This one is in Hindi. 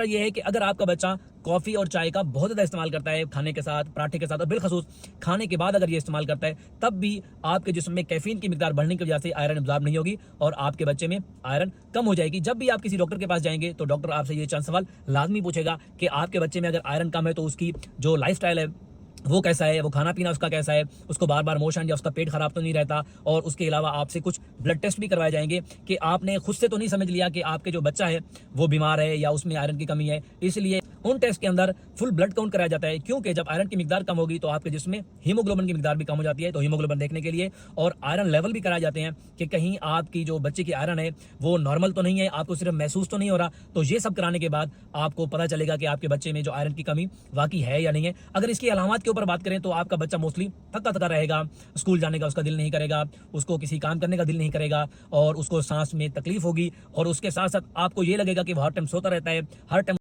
ये है कि अगर आपका बच्चा कॉफी और चाय का बहुत ज़्यादा इस्तेमाल करता है खाने के साथ, पराठे के साथ और बिलखसूस खाने के बाद अगर ये इस्तेमाल करता है, तब भी आपके जिस्म में कैफीन की मिकदार बढ़ने की वजह से आयरन एब्जॉर्ब नहीं होगी और आपके बच्चे में आयरन कम हो जाएगी। जब भी आप किसी डॉक्टर के पास जाएंगे तो डॉक्टर आपसे ये चंद सवाल लाजमी पूछेगा कि आपके बच्चे में अगर आयरन कम है तो उसकी जो लाइफस्टाइल है वो कैसा है, वो खाना पीना उसका कैसा है, उसको बार बार मोशन या उसका पेट खराब तो नहीं रहता। और उसके अलावा आपसे कुछ ब्लड टेस्ट भी करवाए जाएंगे कि आपने खुद से तो नहीं समझ लिया कि आपके जो बच्चा है वो बीमार है या उसमें आयरन की कमी है। इसलिए उन टेस्ट के अंदर फुल ब्लड काउंट कराया जाता है, क्योंकि जब आयरन की मिकदार कम होगी तो आपके जिस्म में हीमोग्लोबिन की मिकदार भी कम हो जाती है। तो हीमोग्लोबिन देखने के लिए और आयरन लेवल भी कराए जाते हैं कि कहीं आपकी जो बच्चे की आयरन है वो नॉर्मल तो नहीं है, आपको सिर्फ महसूस तो नहीं हो रहा। तो ये सब कराने के बाद आपको पता चलेगा कि आपके बच्चे में जो आयरन की कमी वाकई है या नहीं है। अगर इसकी अलामत के ऊपर बात करें तो आपका बच्चा मोस्टली थका थका रहेगा, स्कूल जाने का उसका दिल नहीं करेगा, उसको किसी काम करने का दिल नहीं करेगा और उसको सांस में तकलीफ होगी और उसके साथ साथ आपको ये लगेगा कि वो हर टाइम सोता रहता है, हर टाइम